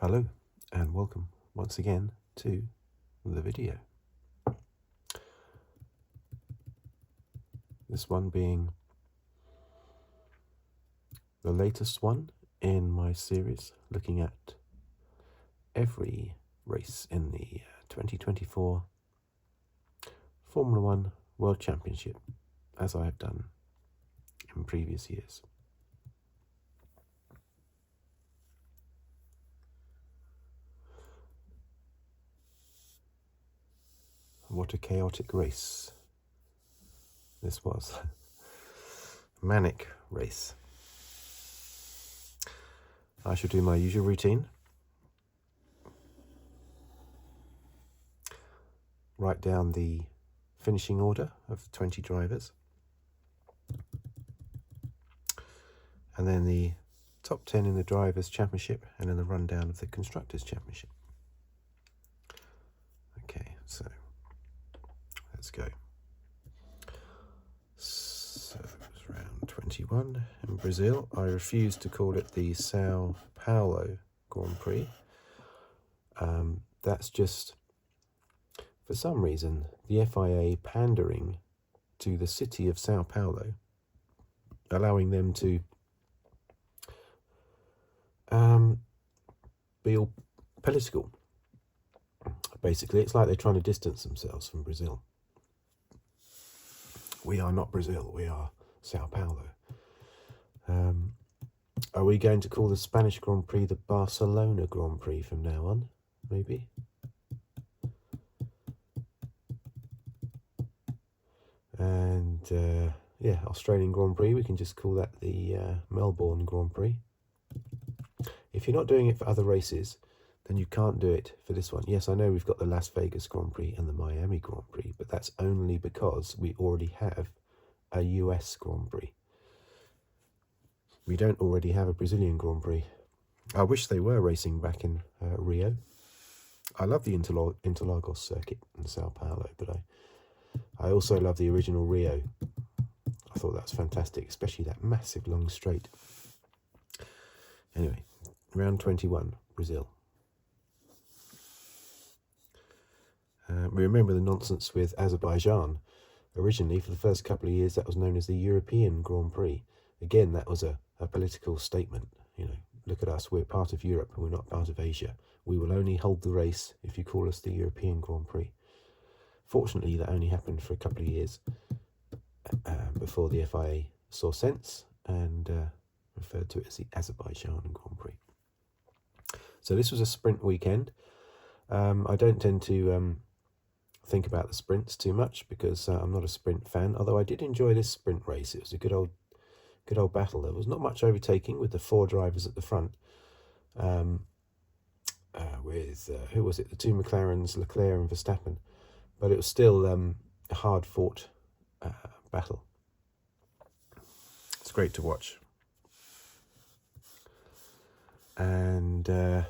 Hello and welcome once again to the video. This one being the latest one in my series looking at every race in the 2024 Formula One World Championship, as I have done in previous years. What a chaotic race this was. Manic race. I shall do my usual routine. Write down the finishing order of the 20 drivers. And then the top 10 in the Drivers' Championship and then the rundown of the Constructors' Championship. Okay, so let's go. So it was round 21 in Brazil. I refuse to call it the Sao Paulo Grand Prix. That's just, for some reason, the FIA pandering to the city of Sao Paulo, allowing them to be all political. Basically, it's like they're trying to distance themselves from Brazil. We are not Brazil, we are Sao Paulo. Are we going to call the Spanish Grand Prix the Barcelona Grand Prix from now on? Maybe? And yeah, Australian Grand Prix, we can just call that the Melbourne Grand Prix. If you're not doing it for other races, then you can't do it for this one. Yes, I know we've got the Las Vegas Grand Prix and the Miami Grand Prix, but that's only because we already have a US Grand Prix. We don't already have a Brazilian Grand Prix. I wish they were racing back in Rio. I love the Interlagos circuit in Sao Paulo, but I also love the original Rio. I thought that was fantastic, especially that massive long straight. Anyway, round 21, Brazil. We remember the nonsense with Azerbaijan. Originally, for the first couple of years, that was known as the European Grand Prix. Again, that was a political statement. You know, look at us, we're part of Europe and we're not part of Asia. We will only hold the race if you call us the European Grand Prix. Fortunately, that only happened for a couple of years before the FIA saw sense and referred to it as the Azerbaijan Grand Prix. So this was a sprint weekend. I don't tend to think about the sprints too much because I'm not a sprint fan, although I did enjoy this sprint race. It was a good old battle. There was not much overtaking with the four drivers at the front. With who was it? The two McLarens, Leclerc and Verstappen. But it was still a hard-fought battle. It's great to watch. And who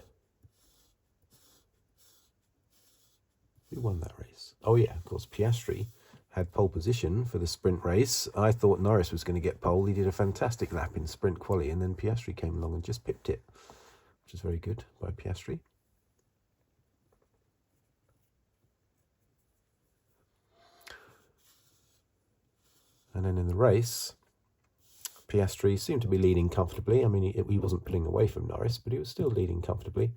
won that race? Oh yeah, of course, Piastri had pole position for the sprint race. I thought Norris was going to get pole. He did a fantastic lap in sprint quali, and then Piastri came along and just pipped it, which is very good by Piastri. And then in the race, Piastri seemed to be leading comfortably. I mean, he wasn't pulling away from Norris, but he was still leading comfortably.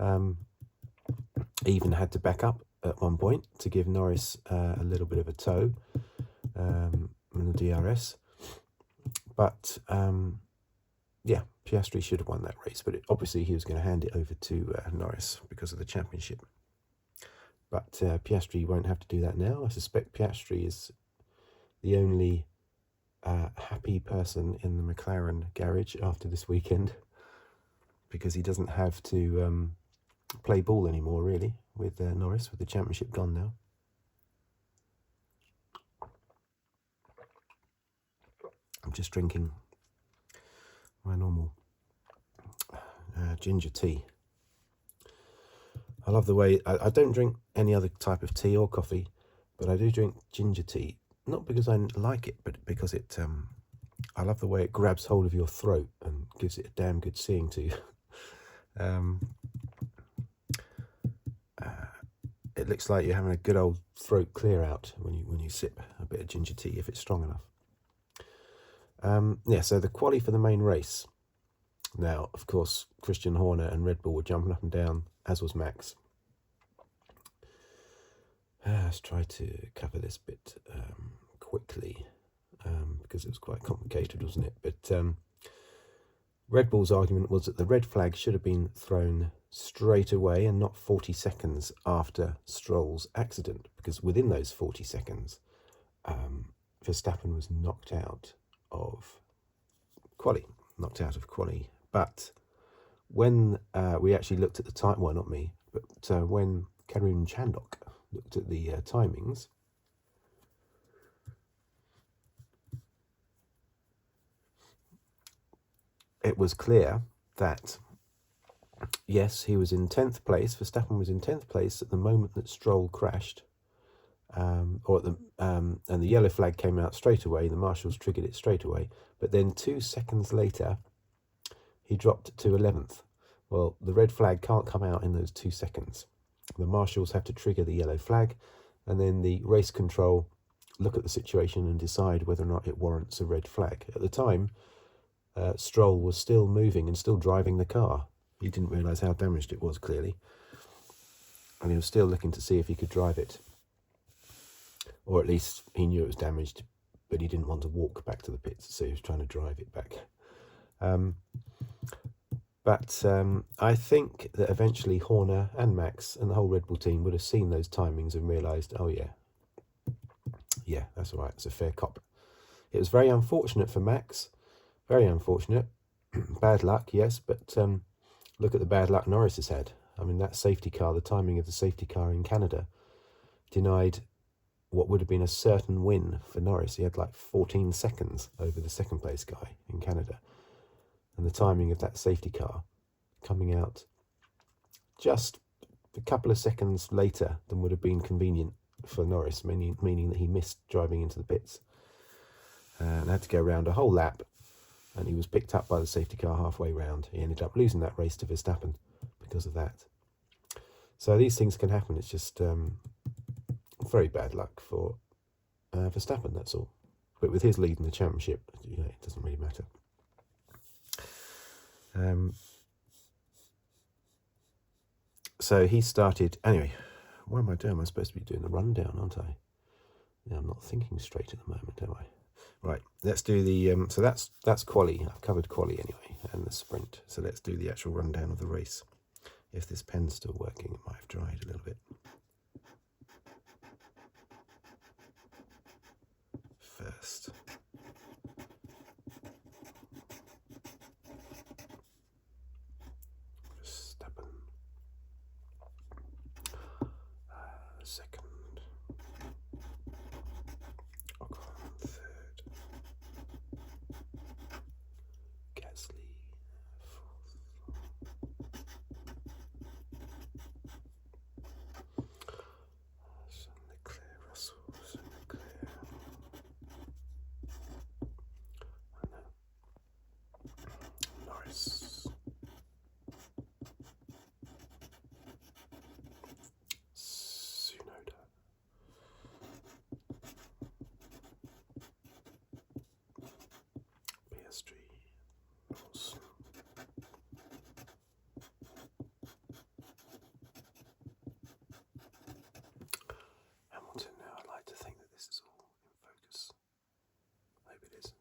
He even had to back up at one point to give Norris a little bit of a tow in the DRS. But, yeah, Piastri should have won that race. But obviously he was going to hand it over to Norris because of the championship. But Piastri won't have to do that now. I suspect Piastri is the only happy person in the McLaren garage after this weekend, because he doesn't have to play ball anymore, really, with Norris, with the championship gone now. I'm just drinking my normal ginger tea. I love the way, I don't drink any other type of tea or coffee, but I do drink ginger tea. Not because I like it, but because it, I love the way it grabs hold of your throat and gives it a damn good seeing to you. it looks like you're having a good old throat clear out when you sip a bit of ginger tea if it's strong enough. Yeah, so the quali for the main race. Now, of course, Christian Horner and Red Bull were jumping up and down, as was Max. Let's try to cover this bit quickly, because it was quite complicated, wasn't it? But Red Bull's argument was that the red flag should have been thrown straight away and not 40 seconds after Stroll's accident, because within those 40 seconds, Verstappen was knocked out of quali. But when we actually looked at the time, well, not me, but when Karun Chandok looked at the timings, it was clear that, yes, he was in 10th place. Verstappen was in 10th place at the moment that Stroll crashed, and the yellow flag came out straight away. The marshals triggered it straight away. But then 2 seconds later, he dropped to 11th. Well, the red flag can't come out in those 2 seconds. The marshals have to trigger the yellow flag, and then the race control look at the situation and decide whether or not it warrants a red flag. At the time, Stroll was still moving and still driving the car. He didn't realise how damaged it was, clearly. And he was still looking to see if he could drive it. Or at least he knew it was damaged, but he didn't want to walk back to the pits, so he was trying to drive it back. But I think that eventually Horner and Max and the whole Red Bull team would have seen those timings and realised, oh yeah, that's all right, it's a fair cop. It was very unfortunate for Max, very unfortunate. Bad luck, yes, but look at the bad luck Norris has had. I mean, that safety car, the timing of the safety car in Canada, denied what would have been a certain win for Norris. He had like 14 seconds over the second place guy in Canada. And the timing of that safety car coming out just a couple of seconds later than would have been convenient for Norris, meaning that he missed driving into the pits and had to go around a whole lap, and he was picked up by the safety car halfway round. He ended up losing that race to Verstappen because of that. So these things can happen. It's just very bad luck for Verstappen, that's all. But with his lead in the championship, it doesn't really matter. So he started, anyway, what am I doing? I'm supposed to be doing the rundown, aren't I? Yeah, I'm not thinking straight at the moment, am I? Right, let's do the, so that's quali. I've covered quali anyway, and the sprint. So let's do the actual rundown of the race. If this pen's still working, it might have dried a little bit. First. Verstappen. Second. Ocon third. Gasly fourth. Leclerc, Russell, Leclerc. Norris. Tsunoda. Piastri. Norris. Hamilton. Now I'd like to think that this is all in focus. Maybe it is.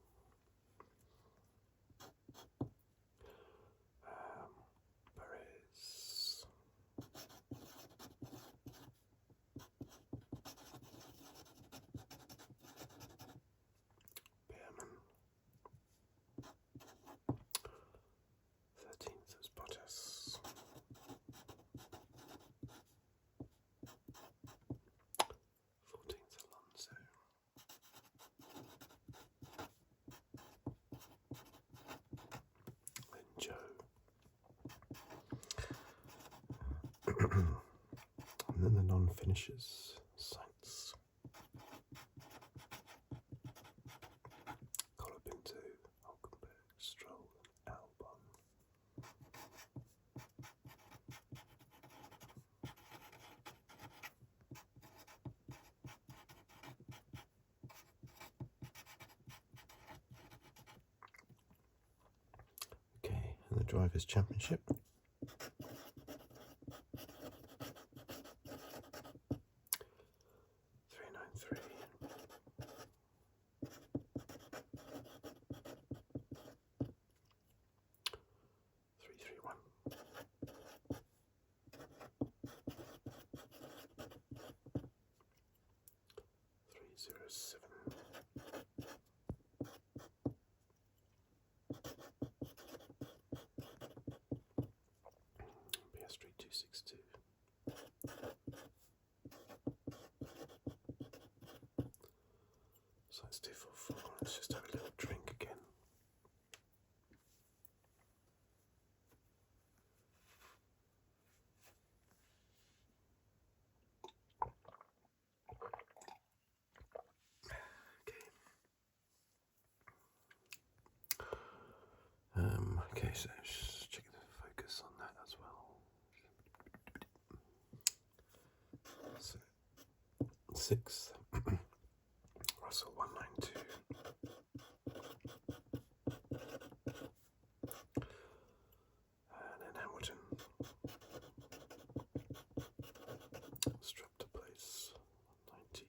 Perez. Behrman. 13th was Bottas. 14th Alonso. Then Zhou. And then the non-finishers, Sainz. Colapinto, Hulkenberg, Stroll, and Albon. in the Drivers' Championship. Piastri 262. Sainz 244. Let's just have a little drink again. Okay, so just check the focus on that as well. So, 6th, Russell 192. And then Hamilton strapped to place 190.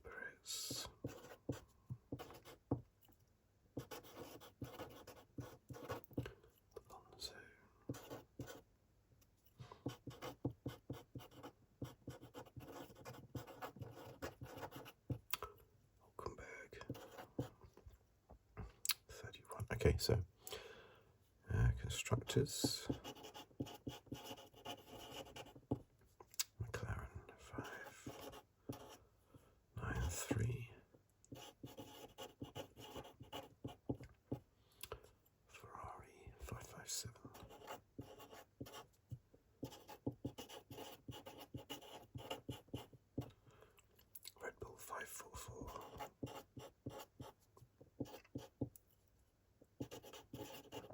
Perez. Alonso. Hulkenberg. 31. Okay, so constructors. McLaren 593. Ferrari 557. Redbull 544.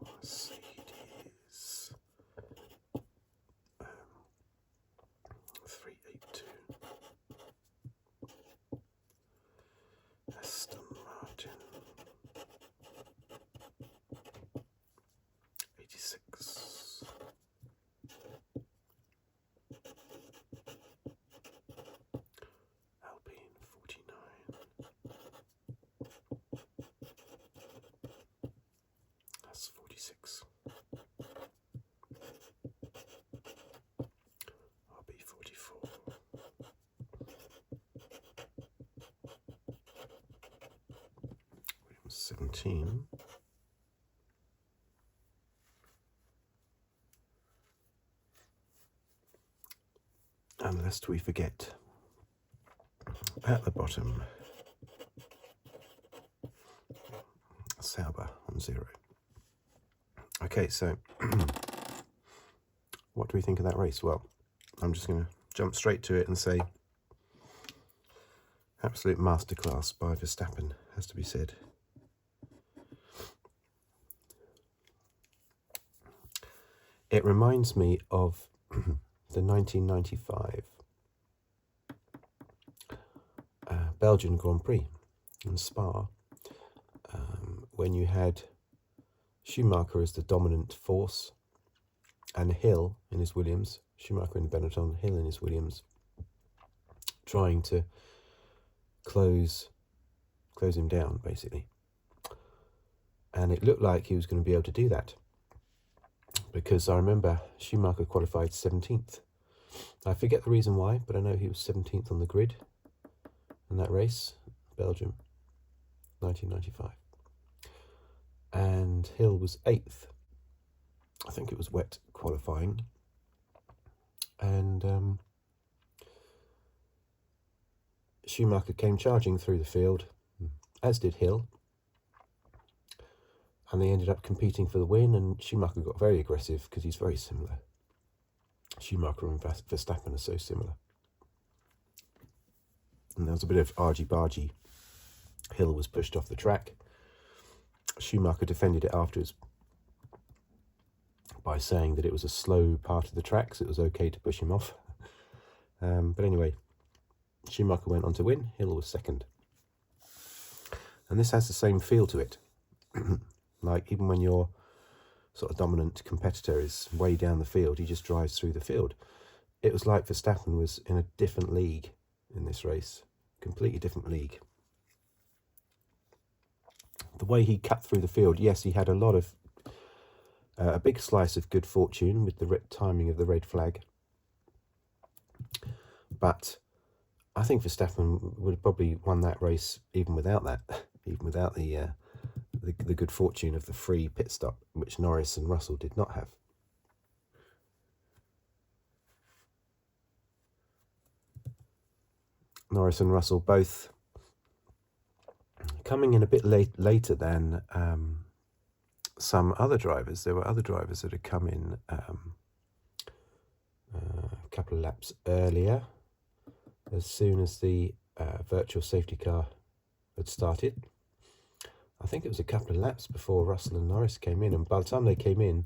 Mercedes 382. Aston Martin 86. Alpine 49. That's 46. RB 44. Williams 17. And lest we forget, at the bottom, Sauber on 0. Okay, so what do we think of that race? Well, I'm just going to jump straight to it and say absolute masterclass by Verstappen, has to be said. It reminds me of the 1995 Belgian Grand Prix in Spa, when you had Schumacher as the dominant force and Hill in his Williams, Schumacher in the Benetton, Hill in his Williams, trying to close him down, basically. And it looked like he was going to be able to do that, because I remember Schumacher qualified 17th. I forget the reason why, but I know he was 17th on the grid in that race, Belgium, 1995. And Hill was 8th. I think it was wet qualifying. And Schumacher came charging through the field, as did Hill. And they ended up competing for the win, and Schumacher got very aggressive because he's very similar. Schumacher and Verstappen are so similar. And there was a bit of argy-bargy. Hill was pushed off the track. Schumacher defended it afterwards by saying that it was a slow part of the track, so it was okay to push him off. But anyway, Schumacher went on to win. Hill was second. And this has the same feel to it. Like, even when your sort of dominant competitor is way down the field, he just drives through the field. It was like Verstappen was in a different league in this race, completely different league. The way he cut through the field, yes, he had a lot of, a big slice of good fortune with the timing of the red flag. But I think Verstappen would have probably won that race even without that, even without the good fortune of the free pit stop, which Norris and Russell did not have. Norris and Russell both coming in a bit later than some other drivers. There were other drivers that had come in a couple of laps earlier, as soon as the virtual safety car had started. I think it was a couple of laps before Russell and Norris came in, and by the time they came in,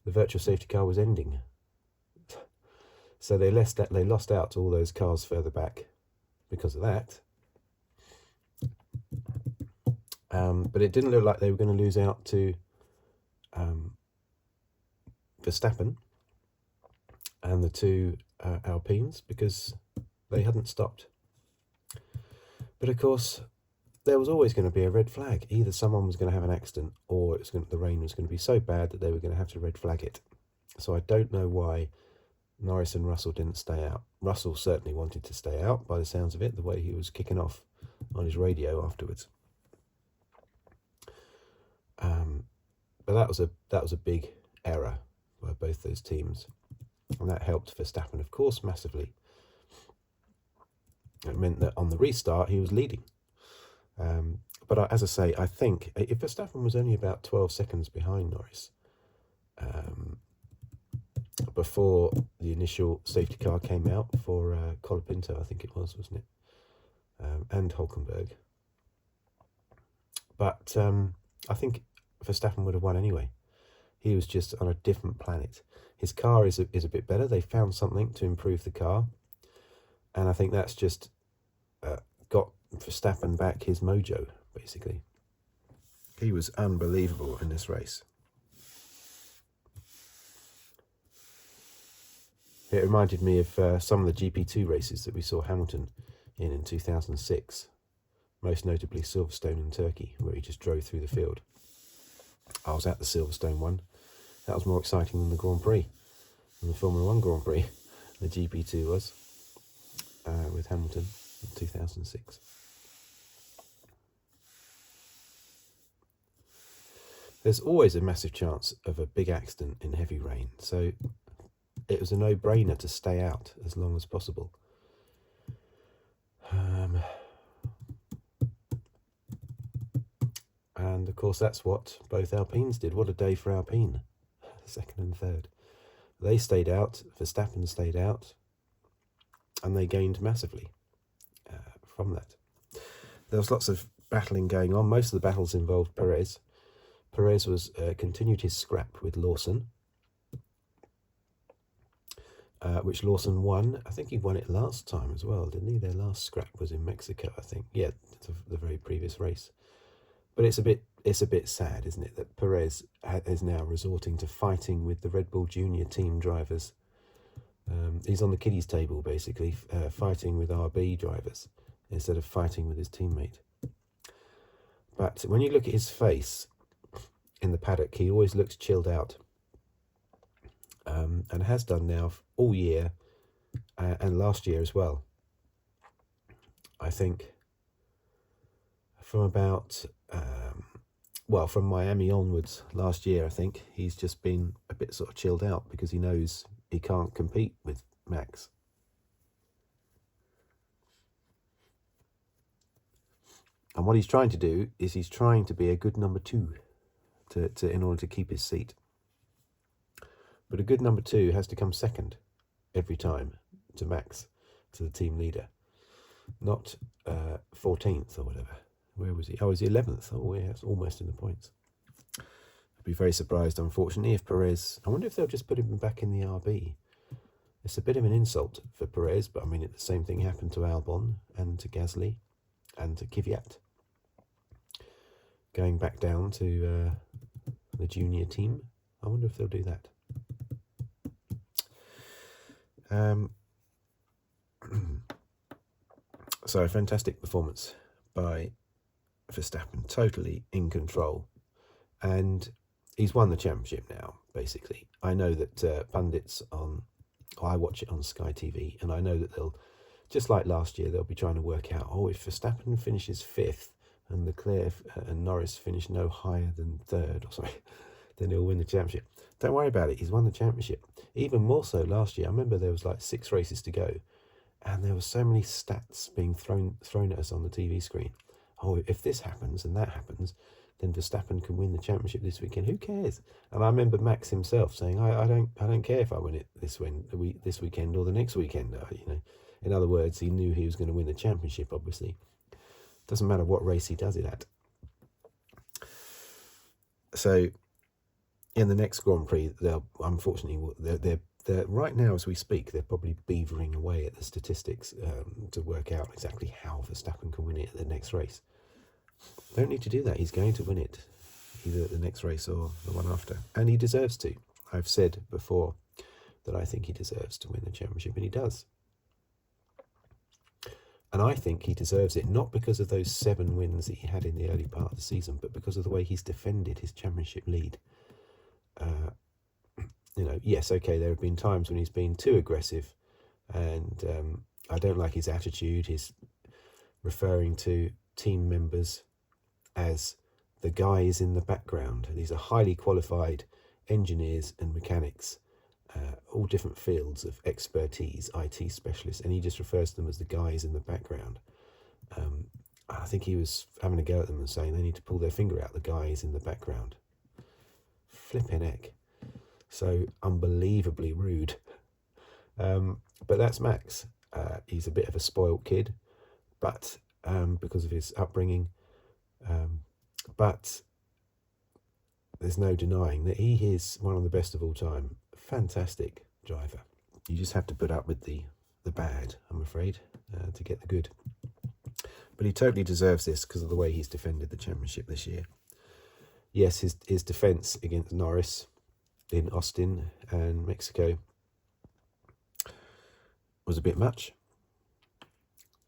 the virtual safety car was ending. So they lost out to all those cars further back because of that. But it didn't look like they were going to lose out to Verstappen and the two Alpines, because they hadn't stopped. But of course, there was always going to be a red flag. Either someone was going to have an accident, or the rain was going to be so bad that they were going to have to red flag it. So I don't know why Norris and Russell didn't stay out. Russell certainly wanted to stay out, by the sounds of it, the way he was kicking off on his radio afterwards. But that was a big error by both those teams, and that helped Verstappen, of course, massively. It meant that on the restart he was leading. But as I say, I think if Verstappen was only about 12 seconds behind Norris before the initial safety car came out for Colapinto, I think it was, wasn't it? And Hulkenberg. But I think Verstappen would have won anyway. He was just on a different planet. His car is a bit better. They found something to improve the car, and I think that's just got Verstappen back his mojo, basically. He was unbelievable in this race. It reminded me of some of the GP2 races that we saw Hamilton in 2006, most notably Silverstone in Turkey, where he just drove through the field. I was at the Silverstone one. That was more exciting than the Grand Prix, than the Formula 1 Grand Prix. The GP2 was, with Hamilton in 2006. There's always a massive chance of a big accident in heavy rain, so it was a no-brainer to stay out as long as possible. And of course that's what both Alpines did. What a day for Alpine, second and third. They stayed out, Verstappen stayed out, and they gained massively from that. There was lots of battling going on. Most of the battles involved Perez. Perez continued his scrap with Lawson, which Lawson won. I think he won it last time as well, didn't he? Their last scrap was in Mexico, I think. Yeah, the very previous race. But it's a bit sad, isn't it, that Perez is now resorting to fighting with the Red Bull Junior team drivers. He's on the kiddies table, basically, fighting with RB drivers instead of fighting with his teammate. But when you look at his face in the paddock, he always looks chilled out, and has done now all year and last year as well. I think from about, from Miami onwards last year, I think he's just been a bit sort of chilled out because he knows he can't compete with Max. And what he's trying to do is he's trying to be a good number two in order to keep his seat. But a good number two has to come second every time to Max, to the team leader, not 14th or whatever. Where was he? Oh, was he 11th? Oh, yeah, it's almost in the points. I'd be very surprised, unfortunately, if Perez... I wonder if they'll just put him back in the RB. It's a bit of an insult for Perez, but I mean, the same thing happened to Albon and to Gasly and to Kvyat. going back down to the junior team. I wonder if they'll do that. So a fantastic performance by Verstappen, totally in control, and he's won the championship now, basically. I know that pundits I watch it on Sky TV, and I know that they'll, just like last year, they'll be trying to work out, if Verstappen finishes 5th and Leclerc and Norris finish no higher than 3rd, then he'll win the championship. Don't worry about it, he's won the championship. Even more so last year. I remember there was like 6 races to go, and there were so many stats being thrown at us on the TV screen. If this happens and that happens, then Verstappen can win the championship this weekend. Who cares? And I remember Max himself saying, "I don't care if I win it this weekend or the next weekend." In other words, he knew he was going to win the championship. Obviously, doesn't matter what race he does it at. So, in the next Grand Prix, they're right now as we speak, they're probably beavering away at the statistics to work out exactly how Verstappen can win it at the next race. Don't need to do that. He's going to win it, either at the next race or the one after. And he deserves to. I've said before that I think he deserves to win the championship, and he does. And I think he deserves it, not because of those 7 wins that he had in the early part of the season, but because of the way he's defended his championship lead. Yes, okay, there have been times when he's been too aggressive, and I don't like his attitude, his referring to team members as the guys in the background. These are highly qualified engineers and mechanics, all different fields of expertise, IT specialists, and he just refers to them as the guys in the background. I think he was having a go at them and saying they need to pull their finger out, the guys in the background. Flipping heck. So unbelievably rude. But that's Max. He's a bit of a spoiled kid, but because of his upbringing. But there's no denying that he is one of the best of all time. Fantastic driver. You just have to put up with the bad, I'm afraid, to get the good. But he totally deserves this because of the way he's defended the championship this year. Yes, his defence against Norris in Austin and Mexico was a bit much.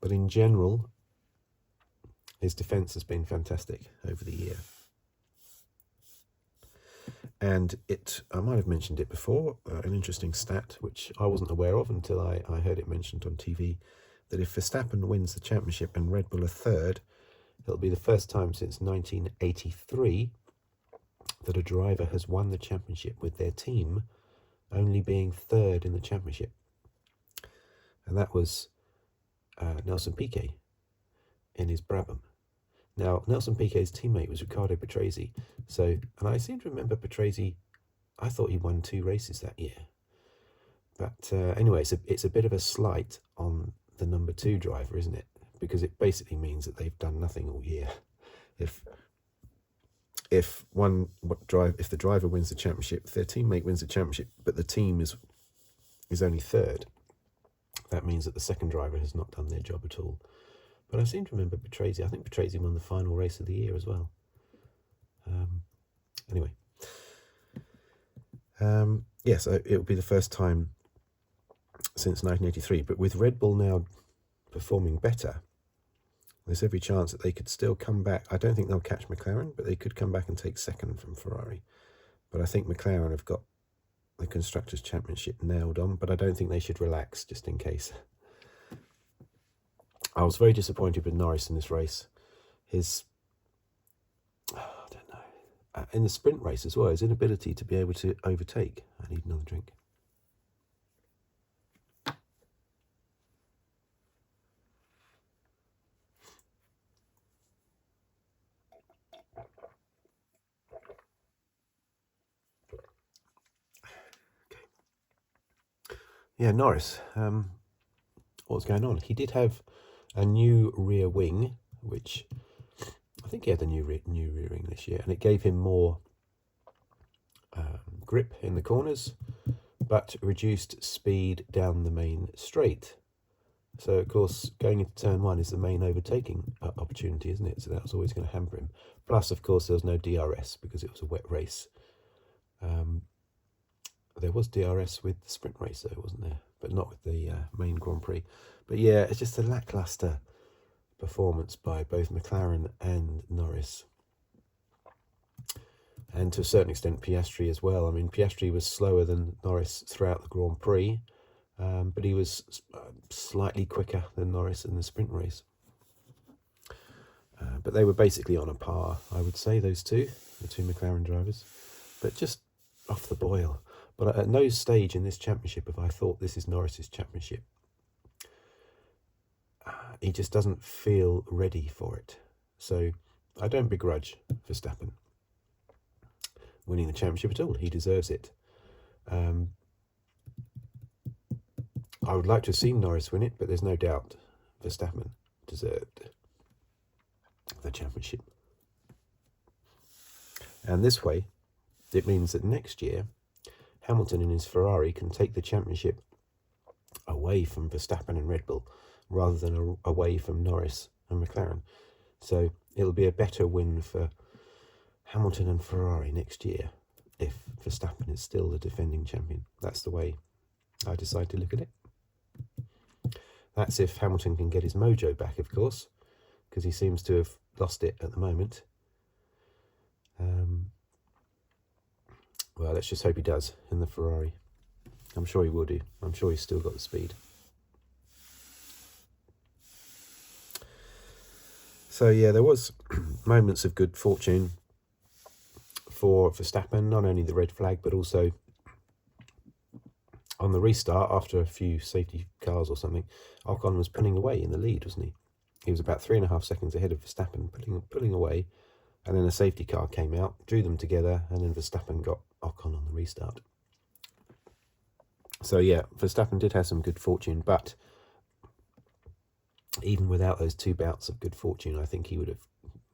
But in general, his defence has been fantastic over the year. And I might have mentioned it before, an interesting stat, which I wasn't aware of until I heard it mentioned on TV, that if Verstappen wins the championship and Red Bull are 3rd, it'll be the first time since 1983 that a driver has won the championship with their team only being 3rd in the championship. And that was Nelson Piquet in his Brabham. Now, Nelson Piquet's teammate was Ricciardo Patrese. And I seem to remember Patrese, I thought he won 2 races that year. But anyway, it's a bit of a slight on the number 2 driver, isn't it? Because it basically means that they've done nothing all year. If the driver wins the championship, their teammate wins the championship, but the team is only 3rd, that means that the second driver has not done their job at all. But I seem to remember Patrese. I think Patrese won the final race of the year as well. Anyway. Yes, it'll be the first time since 1983. But with Red Bull now performing better, there's every chance that they could still come back. I don't think they'll catch McLaren, but they could come back and take 2nd from Ferrari. But I think McLaren have got the Constructors' Championship nailed on, but I don't think they should relax just in case. I was very disappointed with Norris in this race. I don't know, in the sprint race as well, his inability to be able to overtake. I need another drink. Okay. Yeah, Norris. What's going on? He did have a new rear wing, which I think he had a new rear wing this year, and it gave him more grip in the corners, but reduced speed down the main straight. So, of course, going into turn one is the main overtaking opportunity, isn't it? So that was always going to hamper him. Plus, of course, there was no DRS because it was a wet race. There was DRS with the sprint race, though, wasn't there? But not with the main Grand Prix. But yeah, it's just a lacklustre performance by both McLaren and Norris. And to a certain extent, Piastri as well. I mean, Piastri was slower than Norris throughout the Grand Prix, but he was slightly quicker than Norris in the sprint race. But they were basically on a par, I would say, those two, the two McLaren drivers. But just off the boil. But at no stage in this championship have I thought this is Norris's championship. He just doesn't feel ready for it. So I don't begrudge Verstappen winning the championship at all. He deserves it. I would like to have seen Norris win it, but there's no doubt Verstappen deserved the championship. And this way, it means that next year, Hamilton in his Ferrari can take the championship away from Verstappen and Red Bull rather than away from Norris and McLaren. So it'll be a better win for Hamilton and Ferrari next year if Verstappen is still the defending champion. That's the way I decide to look at it. That's if Hamilton can get his mojo back, of course, because he seems to have lost it at the moment. Well, let's just hope he does in the Ferrari. I'm sure he will do. I'm sure he's still got the speed. So yeah, there was moments of good fortune for Verstappen, not only the red flag, but also on the restart after a few safety cars or something. Ocon was pulling away in the lead, wasn't he? He was about 3.5 seconds ahead of Verstappen, pulling away, and then a safety car came out, drew them together, and then Verstappen got Ocon on the restart. So yeah, Verstappen did have some good fortune, but even without those two bouts of good fortune, I think he would have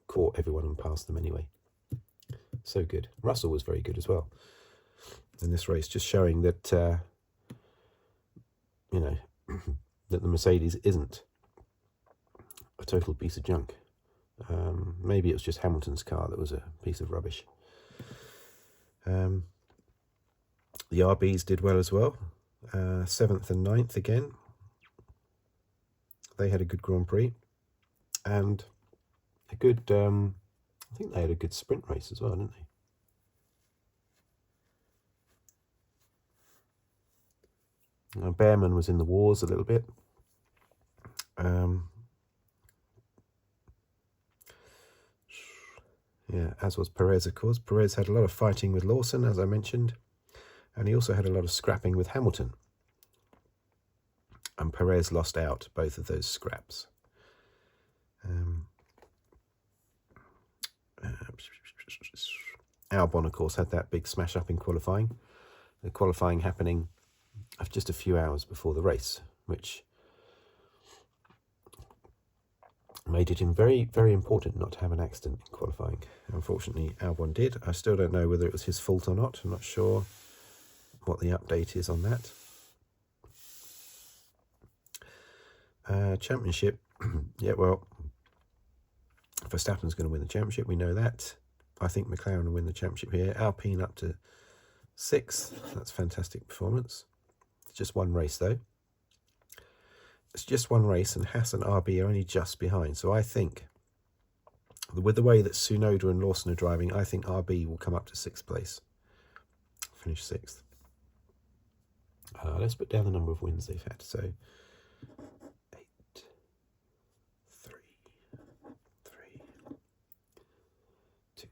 caught everyone and passed them anyway. So good. Russell was very good as well in this race, just showing that, that the Mercedes isn't a total piece of junk. Maybe it was just Hamilton's car that was a piece of rubbish. The RBs did well as well. 7th and 9th again. They had a good Grand Prix. And a good, I think they had a good sprint race as well, didn't they? Behrman was in the wars a little bit. Yeah, as was Perez, of course. Perez had a lot of fighting with Lawson, as I mentioned, and he also had a lot of scrapping with Hamilton. And Perez lost out both of those scraps. Albon, of course, had that big smash-up in qualifying. The qualifying happening just a few hours before the race, which made it very, very important not to have an accident in qualifying. Unfortunately, Albon did. I still don't know whether it was his fault or not. I'm not sure what the update is on that. Championship. Yeah, well, Verstappen's going to win the championship. We know that. I think McLaren will win the championship here. Alpine up to 6th. That's fantastic performance. It's just one race, though. It's just one race, and Haas and RB are only just behind. So I think, with the way that Tsunoda and Lawson are driving, I think RB will come up to 6th place. Finish 6th. Let's put down the number of wins they've had. So 8, 3, 2,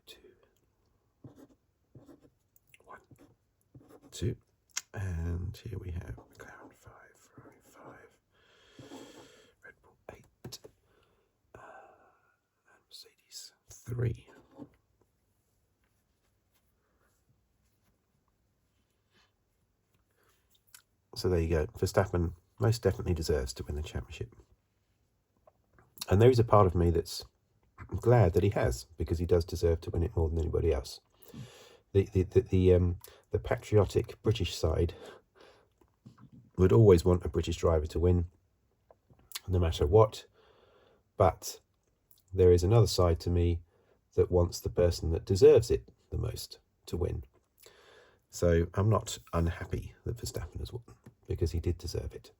1, 2. And here we have McLaren 5, Ferrari 5, Red Bull 8, and Mercedes 3. So there you go. Verstappen most definitely deserves to win the championship. And there is a part of me that's glad that he has, because he does deserve to win it more than anybody else. The patriotic British side would always want a British driver to win. no matter what. But there is another side to me that wants the person that deserves it the most to win. So I'm not unhappy that Verstappen has won, because he did deserve it.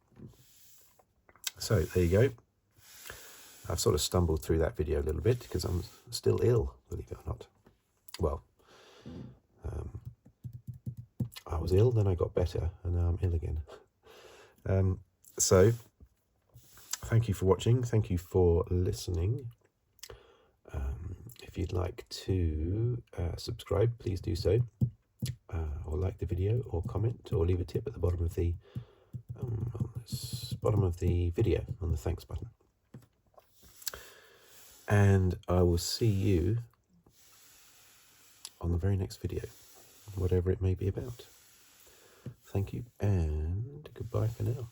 So there you go. I've sort of stumbled through that video a little bit because I'm still ill, believe it or not. Well, I was ill, then I got better, and now I'm ill again. So thank you for watching. Thank you for listening. If you'd like to subscribe, please do so. Or like the video, or comment, or leave a tip at the bottom of the video on the thanks button. And I will see you on the very next video, whatever it may be about. Thank you, and goodbye for now.